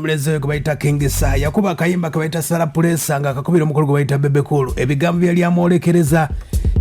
Mleze gwe bayita King Saha yakuba akayimba ke bayita Sala Pulesa nga akakubira omukulu gwe bayita Bebe Cool ebigambo byali amwolekereza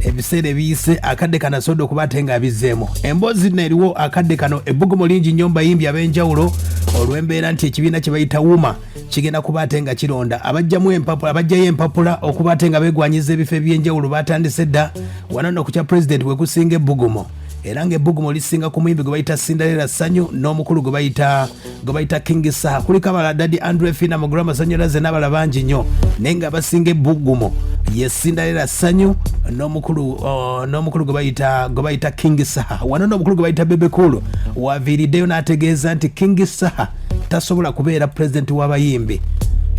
ebiseera ebiyise akadde kana sodo okubate nga abizeemo emboozi neriwo akadde kano ebbugumu lingi nnyo bayimbi ab'enjawulo olw'embeera nti ekibiina kye bayita wuma kigenda kubate nga kironda abajjayo empapula okubate nga beegwanyiza ebifo eby'enjawulo batandise dda wano nno ku kya pulezidenti bwe kusinga ebbugumu era ng'ebbugumu lisinga ku muyimbi gwe bayita Cinderella Sanyu n'omukulu gwe bayita King Saha kuliko abala Daddy Andre Fina mugula amasannyalaze n'abala bangi nnyo naye nga basinga ebbugumu ye Cinderella Sanyu n'omukulu gwe bayita King Saha wano n'omukulu gwe bayita Bebe Cool waviiriddeyo n'ategeeza nti King Saha tasobola kubeera pulezidenti w'abayimbi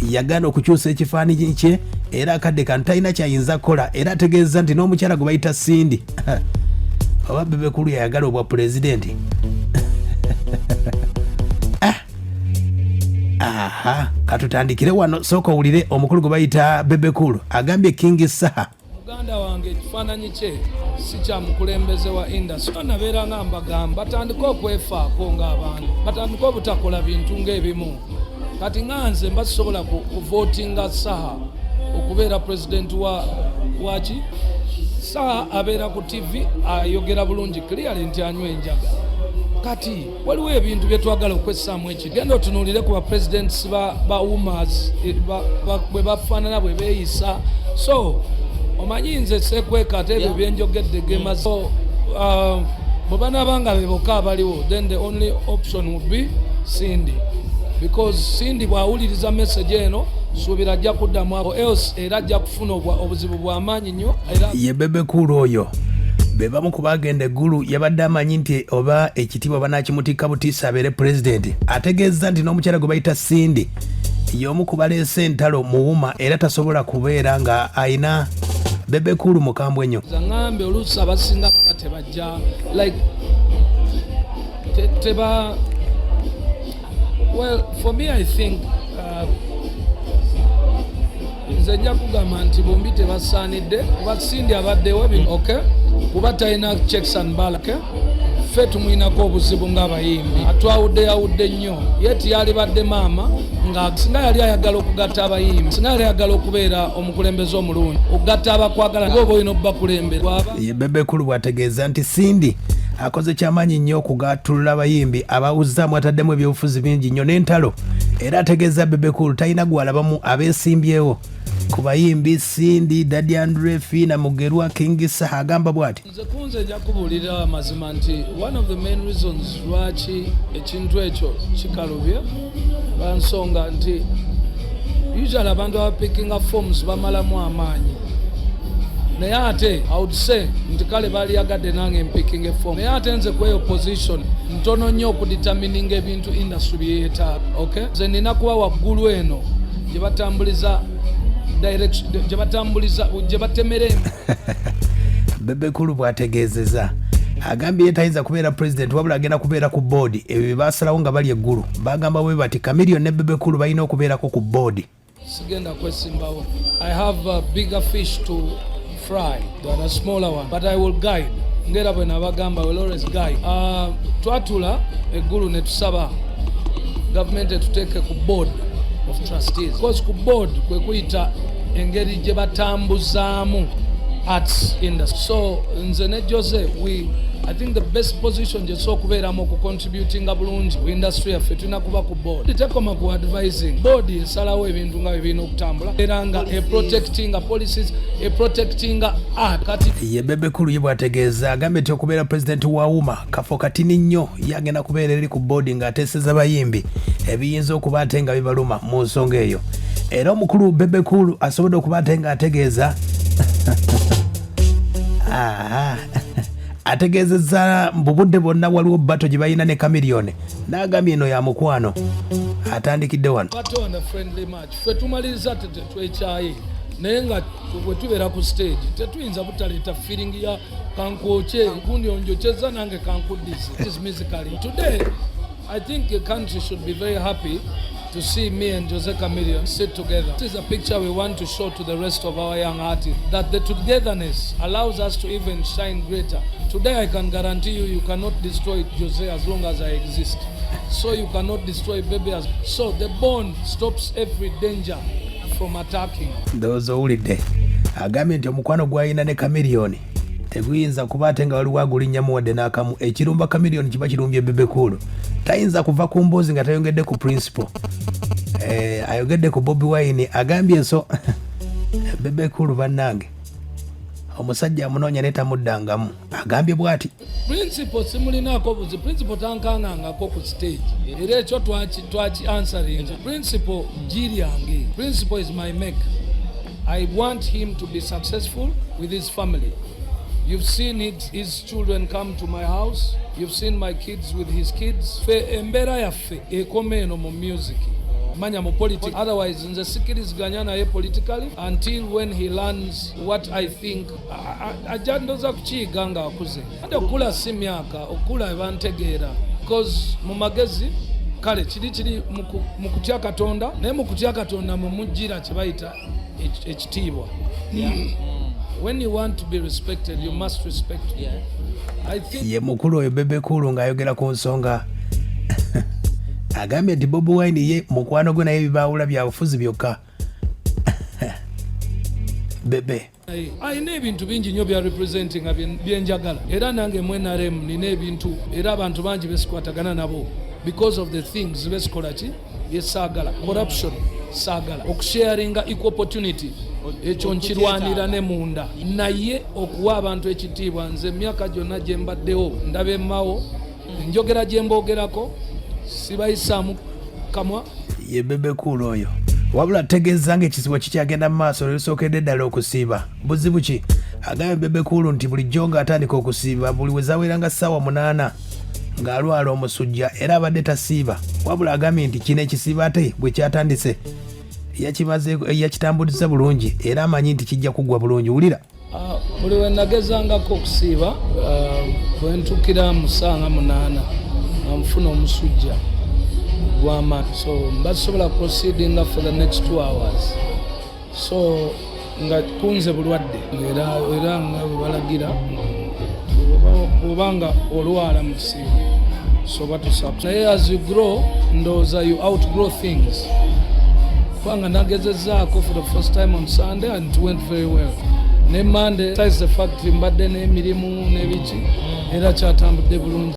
yagaana okukyusa ekifaananyi kye era akadde kano talina kyayinza kukola era ategeeza nti n'omukyala gwe bayita Cindy oba Bebe Cool yayagala obwa pulezidenti katutandikire wano sooka owulire omukulu gwe bayita Bebe Cool agambye King Saha muganda wange ekifaananyi kye si kya mukulembeze wa industry nabeera nga mbagamba batandike okwefaako ng'abantu batandike obutakola bintu ng'ebimu kati nga nze mbasobola kuvootinga Saha okubeera pulezidenti waki Saha abeera ku TV ayogera bulungi clearly nti anywa enjaga kati waliwo ebintu bye twagala okwessaamu ekyo genda otunuulire ku bapresidents ba womas bwe bafaanana bwe beeyisa so omanyi nze sekwekata ebyo byenjogedde gemaze bwe banaabanga be bokka abaliwo then the only option would be Cindy because Cindy bw'awuliriza message eno suubira ajja kuddamu abo else era ajja kufuna obuzibu bw'amaanyi nnyo ye Bebe Cool oyo be bamu ku bagenda eggulu yabadde amanyi nti oba ekitiibwa banaakimutikka butiisa abeere pulezidenti ategeeza nti n'omukyala gwe bayita Cindy y'omu ku baleese entalo muwuma era tasobola kubeera nga ayina Bebe Cool mukambwe nnyo zaŋŋambe oluusi abasinga baba tebajja like teba well for me I think nze nja kugamba nti bombi tebasaanidde kuba Cindy abaddewo okay kuba talina checks and balance ffe tumwinako obuzibu ng'abayimbi atwawudde nnyo ye tiyali badde maama nga singa yali ayagala okugatta abayimbi singa yali ayagala okubeera omukulembeze omulungi okugatta abakwagala ng'oba olina obbakulembera ye Bebe Cool bw'ategeeza nti Cindy akoze kyamaanyi nnyo okugattulula abayimbi abawuzzaamu ataddemu ebyobufuzi bingi nnyo n'entalo era ategeeza Bebe Cool talina gwalabamu abeesimbyewo ku bayimbi Cindy, Daddy Andre Fina Mugerwa King Saha agamba bw'ati nze kunze nja kubuulira amazima nti one of the main reasons lwaki ekintu ekyo kikalubye bansonga nti usually abantu abapikinga forms bamalamu amaanyi naye ate I would say nti kale baali yagadde nange mpiking form naye ate nze kweyo position ntono nnyo okudetermininga ebintu industry byeyeetaaga okay nze nina kuba waggulu eno gye batambuliza gye batemere Bebe Cool bw'ategeezeza agambye yetayinza kubeera pulezidenti wabula agenda kubeera ku boodi ebyo bye baasalawo nga bali eggulu bagamba bwe bati Chameleone ne Bebe Cool balina okubeerako ku boodi sigenda kwesimbawo I have a bigger fish to fry than a smaller one but I will guide ngera bwe nabagamba will always guide twatula eggulu ne tusaba government etuteeke ku board of trustees because ku board kwe kuyita engeri gye batambuzaamu arts industry so nze ne Jose I think the best position gye so kubeeramu okucontributinga bulungi ku industry yaffe tulina kuba ku board tekoma ku advising board esalawo ebintu nga bibina okutambula era nga protectinga policies protectinga art kati ye Bebe Cool ye bw'ategeeza agambye nti okubeera pulezidenti wa wuma kafo katini nnyo yagenda kubeera eri ku board ng'ateeseza bayimbi ebiyinza okuba ate nga bibaluma mu nsonga eyo era omukulu Bebe Cool asobodde okuba ate nga ategeeza ategeezezza mu budde bwonna waliwo bato gye balina ne Chameleone n'agambye eno ya mukwano atandikidde wano katonda friendly match ffe tumaliriza tetwekyaye naye nga bwe tubeera ku stage tetuyinza butaleeta feeling ya kankwoke nkundi onjokyeza nange kankuddize musically today I think the country should be very happy to see me and Jose Chameleone sit together. This is a picture we want to show to the rest of our young artists, that the togetherness allows us to even shine greater. Today I can guarantee you cannot destroy Jose as long as I exist. so you cannot destroy Bebe. So the bond stops every danger from attacking. Ndowooza owulidde agambye nti omukwano gw'alina ne Chameleone teguyinza kuba ate nga waliwo agulinnyamu wadde n'akamu. Ekirumba Chameleone kiba kirumbye Bebe Cool. Tayinza kuva ku mboozi nga tayongedde ku principal. Ayogedde ku Bobi Wine agambye so Bebe Cool bannange omusajja amunoonya ne tamuddangamu. Agambye bw'ati principal simulinaako buzi. Principal tankangangako ku stage era ekyo twaki answering. Principal jiri yange. Principal is my make. I want him to be successful with his family. You've seen his children come to my house. You've seen my kids with his kids. Fe embera yaffe ekoma eno mu music. Manya mu politics. Otherwise nze sikiriziganya naye politically until when he learns what I think. Ajandoza kukiyiga nga akuze. Ate okula si myaka okula ebantegeera. Because mu magezi kale kiri mu kutya Katonda naye mu kutya Katonda mu mujjira kye bayita ekitiibwa. When you want to be respected, you must respect. Yeah. I think ye mukulu oyo Bebe Cool ng'ayogera ku nsonga agambye nti Bobi Wine ye mukwano gwe naye bibaawula bya bufuzi byokka. Bebe ayina ebintu bingi nnyo bya representing byenjagala era nange mwenarem nina ebintu era abantu bangi besikwatagana nabo because of the things besikola ki yesaagala. Corruption saagala. Okusharinga equal opportunity ekyo nkirwanira ne munda naye okuwa abantu ekitiibwa. Nze emyaka gyonna gye mbaddewo ndaba emmawo njogera gye mboogerako sibayisaamu kamwa. ye Bebe Cool oyo wabula tegeeza ng'ekizibu kikyagenda mu maaso olusookedde ddala okusiiba. Buzibu ki? Agambye Bebe Cool nti bulijjo ng'atandika okusiiba buli we zaweranga ssaawa 8 ng'alwala omusujja era abadde tasiiba. Wabula agambye nti kino ekisiiba ate bwe kyatandise yakitambuliza bulungi era amanyi nti kijja kugwa bulungi. Wulira buli we nagezangako okusiiba bwe ntuukira mu ssaawa 8 nfuna omusujja gw'amaanyi. So mbasobola proceedinga for the next 2 hours. So nga kunze bulwadde era nga bwebalagira obanga olwala mu kisiiba soba tusaba. Naye as you grow ndowooza you outgrow things. Kubanga nagezezaako for the first time on Sunday and it went very well. Ne Monday, besides the fact mbadde n'emirimu n'ebiki era kyatambudde bulungi.